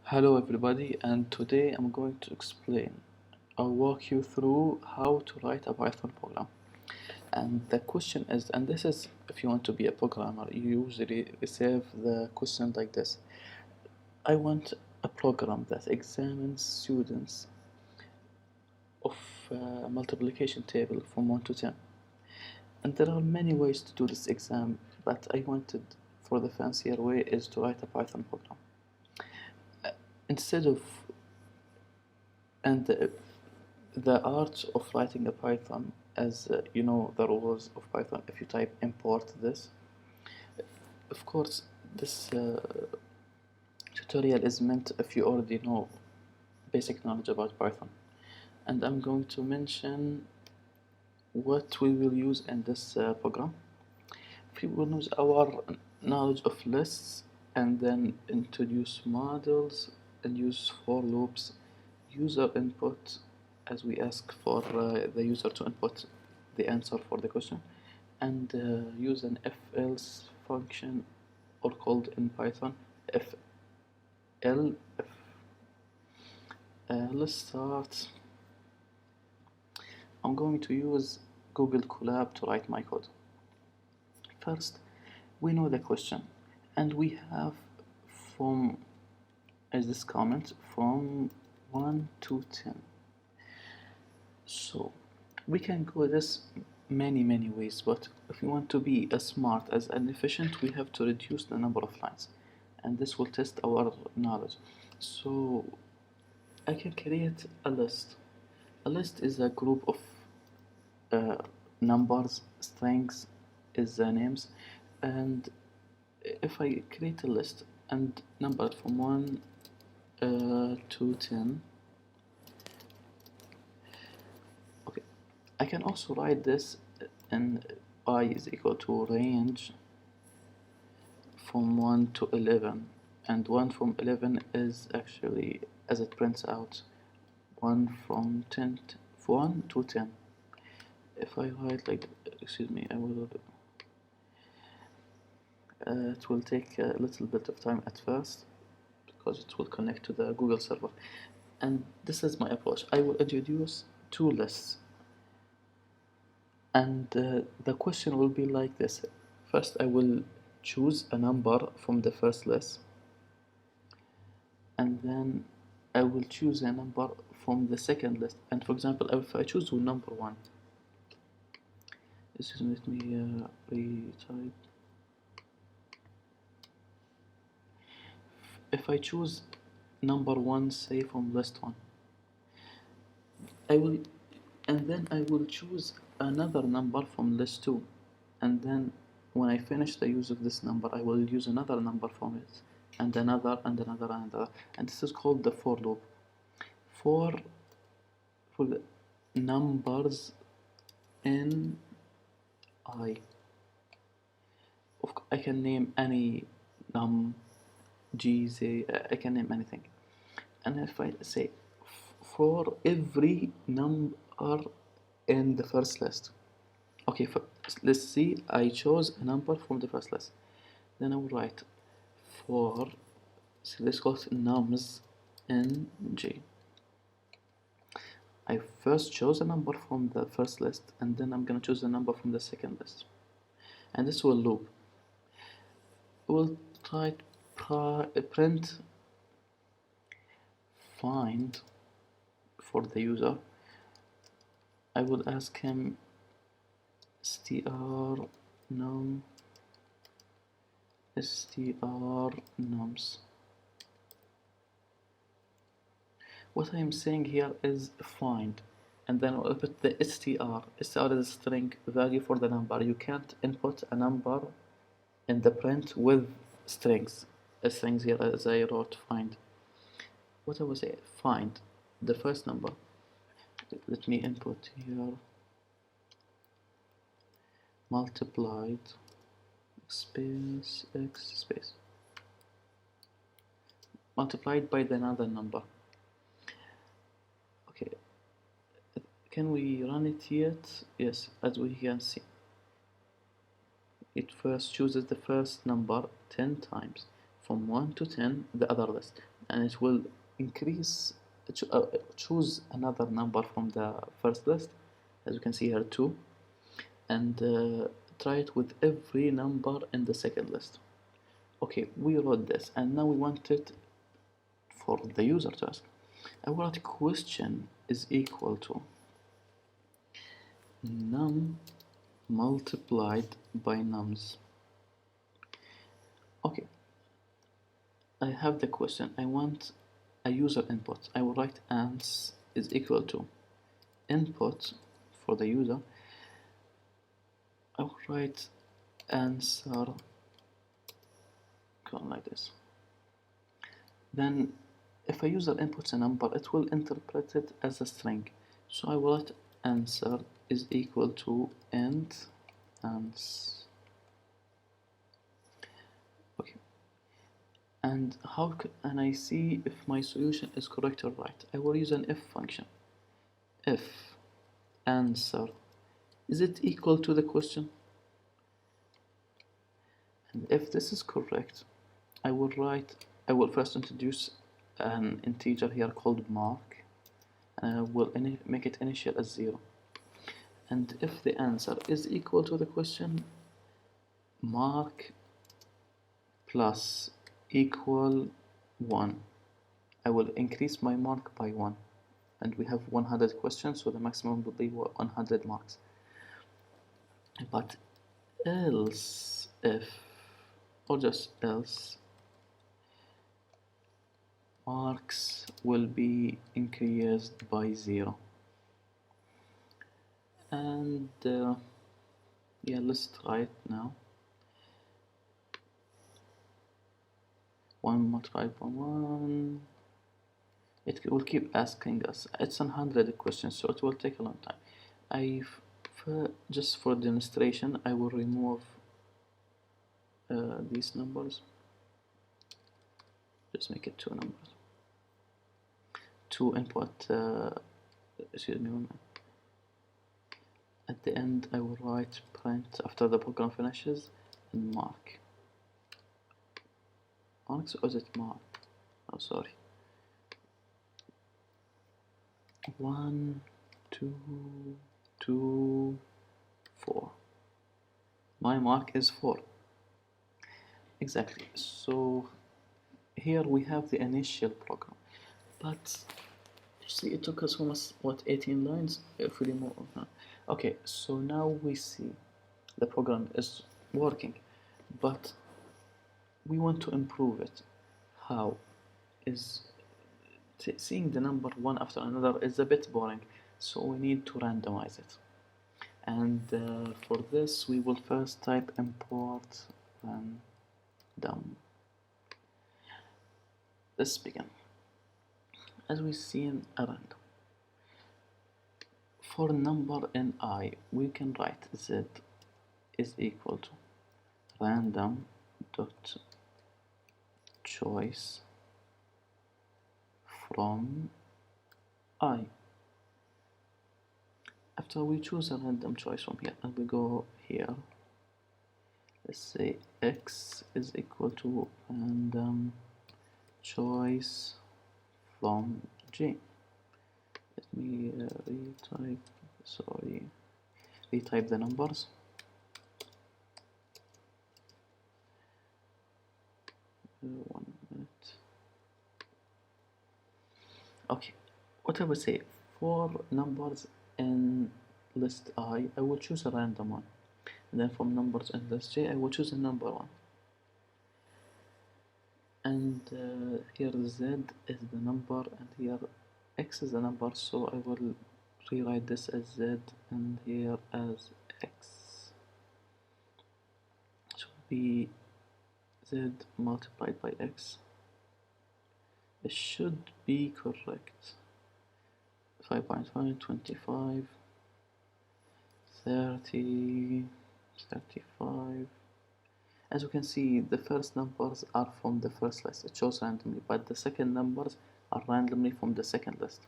Hello everybody, and today I'm going to I'll walk you through how to write a Python program. And the question is, and this is if you want to be a programmer, you usually receive the question like this. I want a program that examines students of multiplication table from 1 to 10. And there are many ways to do this exam, but I wanted for the fancier way is to write a Python program. Instead of and the art of writing a Python, as you know the rules of Python, if you type import this, of course this tutorial is meant if you already know basic knowledge about Python, and I'm going to mention what we will use in this program. We will use our knowledge of lists and then introduce models and use for loops, user input, as we ask for the user to input the answer for the question, and use an if-else function, or called in Python if. Let's start. I'm going to use Google Colab to write my code. First, we know the question, and we have from, as this comment, from 1 to 10. So we can go this many ways, but if we want to be as smart as and efficient, we have to reduce the number of lines, and this will test our knowledge. So I can create a list. A list is a group of numbers, strings is the names, and if I create a list and number it from 1 to 10, okay, I can also write this in I is equal to range from 1 to 11, and 1 from 11 is actually, as it prints out, 1 from 10 1 to 10. If I write like, excuse me, I will it will take a little bit of time at first because it will connect to the Google server. And this is my approach. I will introduce two lists, and the question will be like this. First, I will choose a number from the first list, and then I will choose a number from the second list. And for example, if I choose number 1, let me retype. If I choose number 1, say from list 1, and then I will choose another number from list 2, and then when I finish the use of this number, I will use another number from it, and another, and another, and another, and this is called the for loop. For the numbers in I can name any G, Z, I can name anything. And if I say for every number in the first list, okay, let's see, I chose a number from the first list. Then I will write for, so let's call it nums in G. I first chose a number from the first list, and then I'm going to choose a number from the second list. And this will loop. We'll try to print find for the user. I will ask him str nums. What I am saying here is find, and then I'll put the str. Str is a string value for the number. You can't input a number in the print with strings. Strings here, as I wrote find. What I will say, find the first number. Let me input here multiplied space x space multiplied by another number. Okay, can we run it yet? Yes, as we can see, it first chooses the first number 10 times from 1 to 10, the other list. and it will choose another number from the first list, as you can see here 2, and try it with every number in the second list. Okay, we wrote this, and now we want it for the user to ask. I will write question is equal to num multiplied by nums. Okay, I have the question. I want a user input. I will write ans is equal to input for the user. I will write answer like this. Then if a user inputs a number, it will interpret it as a string. So I will write answer is equal to int ans. Okay. And how can I see if my solution is correct or right? I will use an if function. If answer is it equal to the question? And if this is correct, I will first introduce an integer here called mark, and I will make it initial as 0. And if the answer is equal to the question, mark plus equal 1. I will increase my mark by 1, and we have 100 questions, so the maximum will be 100 marks. But else if, or just else, marks will be increased by 0. And yeah, let's try it now. 1 multiplied by 1. It will keep asking us. It's 100 questions, so it will take a long time. Just for demonstration, I will remove these numbers. Just make it 2 numbers. 2 input. Excuse me. At the end, I will write print after the program finishes and mark. Marks or is it mark? Oh, sorry. 1, 2, 2, 4. My mark is 4. Exactly. So here we have the initial program, but you see it took us almost 18 lines if we remove. Okay, so now we see the program is working, but we want to improve it. How? Is seeing the number one after another is a bit boring, so we need to randomize it. And for this we will first type import random. Let's begin. As we see in a random, for number in I, we can write z is equal to random dot choice from I. After we choose a random choice from here, and we go here, let's say x is equal to random choice from J. Let me retype the numbers. One minute. Okay, what I would say, for numbers in list I will choose a random one, and then from numbers in list J, I will choose a number one. And here Z is the number, and here X is the number, so I will rewrite this as Z and here as X. It will be Z multiplied by X. It should be correct. 5.5, 25, 30, 35. As you can see, the first numbers are from the first list. It shows randomly, but the second numbers are randomly from the second list.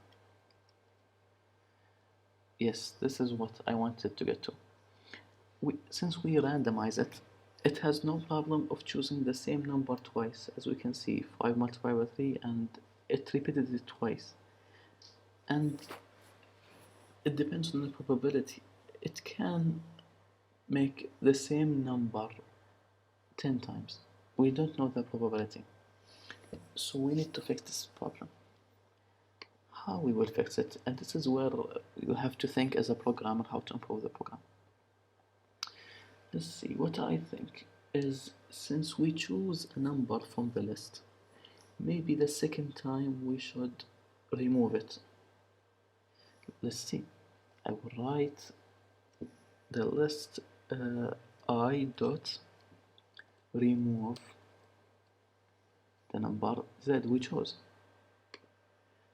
Yes, this is what I wanted to get to. Since we randomize it, It has no problem of choosing the same number twice. As we can see, 5 multiplied by 3, and it repeated it twice. And it depends on the probability. It can make the same number 10 times. We don't know the probability. So we need to fix this problem. How we will fix it? And this is where you have to think as a programmer how to improve the program. Let's see, what I think is, since we choose a number from the list, maybe the second time we should remove it. Let's see. I will write the list I dot remove the number z we chose.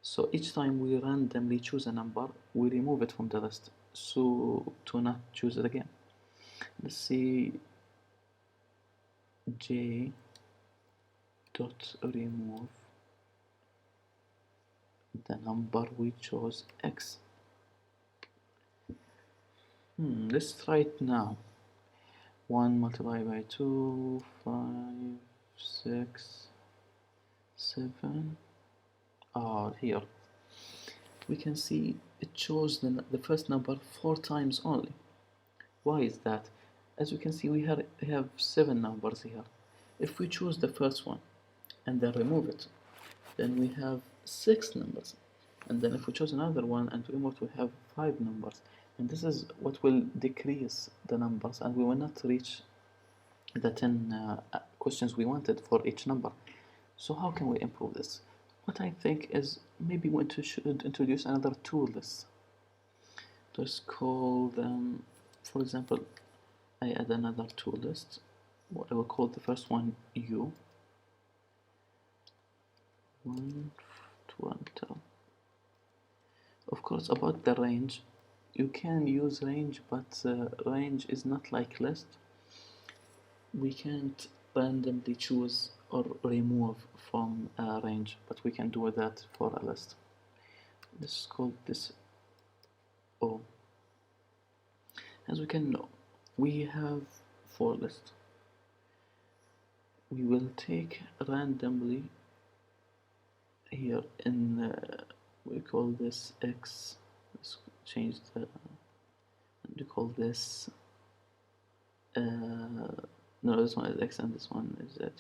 So each time we randomly choose a number, we remove it from the list, so to not choose it again. Let's see, j dot remove the number we chose, x. Let's try it now. 1 multiplied by 2, 5, 6, 7. Here we can see it chose the first number 4 times only. Why is that? As you can see, we have 7 numbers here. If we choose the first one and then remove it, then we have 6 numbers. And then if we choose another one and remove it, we have 5 numbers. And this is what will decrease the numbers, and we will not reach the 10 questions we wanted for each number. So how can we improve this? What I think is, maybe we should introduce another tool list. Let's call them, for example, I add another tool list. What I will call the first one U. 1 to 1 till. Of course, about the range, you can use range, but range is not like list. We can't randomly choose or remove from a range, but we can do that for a list. Let's call this O. As we can know, we have 4 lists. We will take randomly here in we call this X. Let's change the, we call this no, this one is X and this one is Z.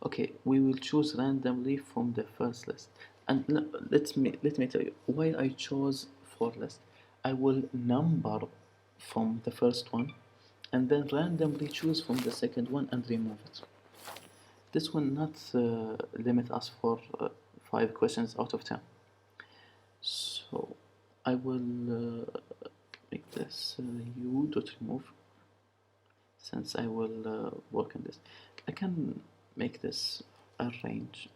Okay, we will choose randomly from the first list. And let me tell you why I chose 4 lists. I will number from the first one and then randomly choose from the second one and remove it. This will not limit us for 5 questions out of 10. So I will make this u.remove. Since I will work on this, I can make this a range.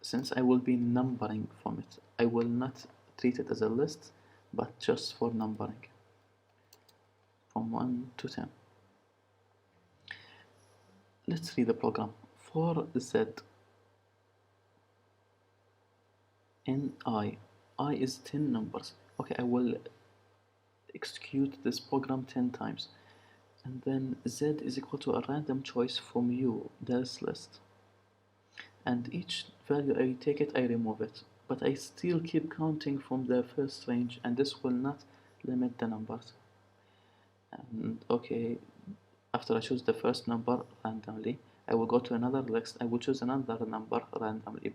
Since I will be numbering from it, I will not treat it as a list, but just for numbering from 1 to 10. Let's read the program. For Z in I is 10 numbers. Okay, I will execute this program 10 times. And then Z is equal to a random choice from U, this list. And each value I take it, I remove it. But I still keep counting from the first range, and this will not limit the numbers. And okay, after I choose the first number randomly, I will go to another list. I will choose another number randomly,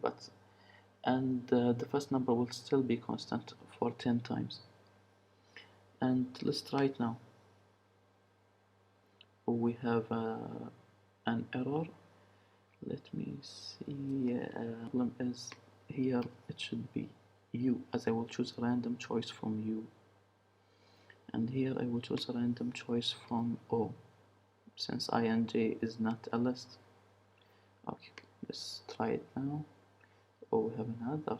and the first number will still be constant for 10 times. And let's try it now. We have an error. Let me see. Problem is here it should be U, as I will choose a random choice from U, and here I will choose a random choice from O, since I and J is not a list. Okay, let's try it now. Oh, we have another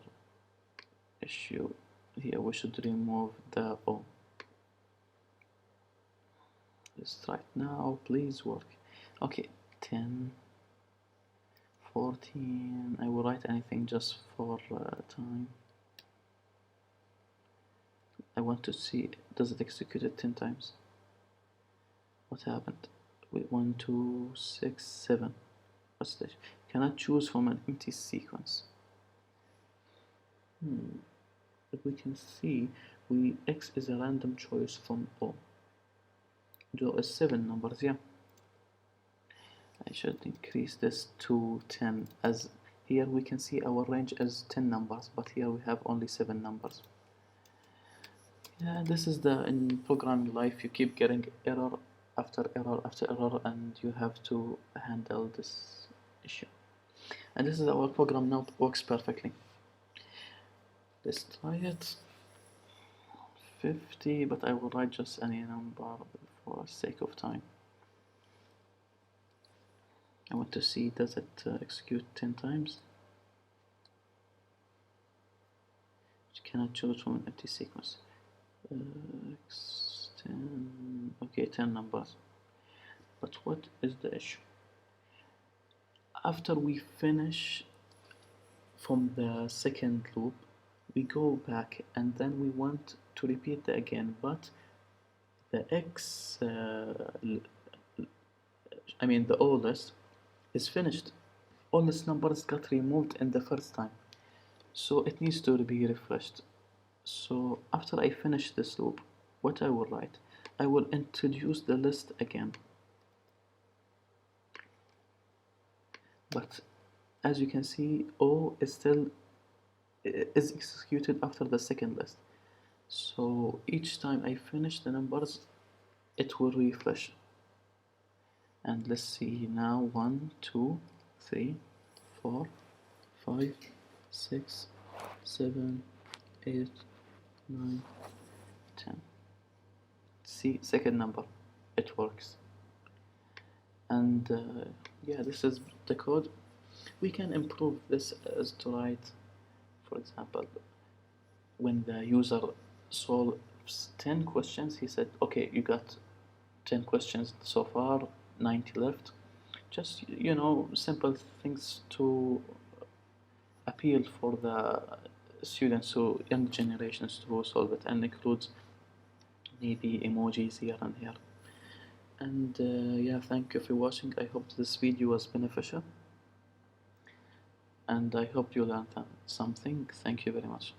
issue here. We should remove the O. Let's try it now, please work. Okay, 10, 14, I will write anything just for time. I want to see, does it execute it 10 times? What happened? with 1, 2, 6, 7. What's this? Cannot choose from an empty sequence. But we can see X is a random choice from O. There is 7 numbers, yeah. I should increase this to 10, as here we can see our range is 10 numbers, but here we have only 7 numbers. Yeah, this is in programming life, you keep getting error after error after error, and you have to handle this issue. And this is our program now, works perfectly. Let's try it. 50, but I will write just any number for sake of time. I want to see, does it execute 10 times? You cannot choose from an empty sequence. 10, okay, 10 numbers. But what is the issue? After we finish from the second loop, we go back and then we want to repeat that again, but the X, I mean the oldest, is finished. All these numbers got removed in the first time, so it needs to be refreshed. So after I finish this loop, what I will write, I will introduce the list again. But as you can see, O is still executed after the second list. So each time I finish the numbers, it will refresh. And let's see now, 1, 2, 3, 4, 5, 6, 7, 8, 9, 10. See, second number, it works. And yeah, this is the code. We can improve this as to write, for example, when the user solves 10 questions, he said, okay, you got 10 questions so far, 90 left. Just, simple things to appeal for the students, so young generations, to solve it, and includes maybe emojis here and here. And yeah, thank you for watching. I hope this video was beneficial, and I hope you learned something. Thank you very much.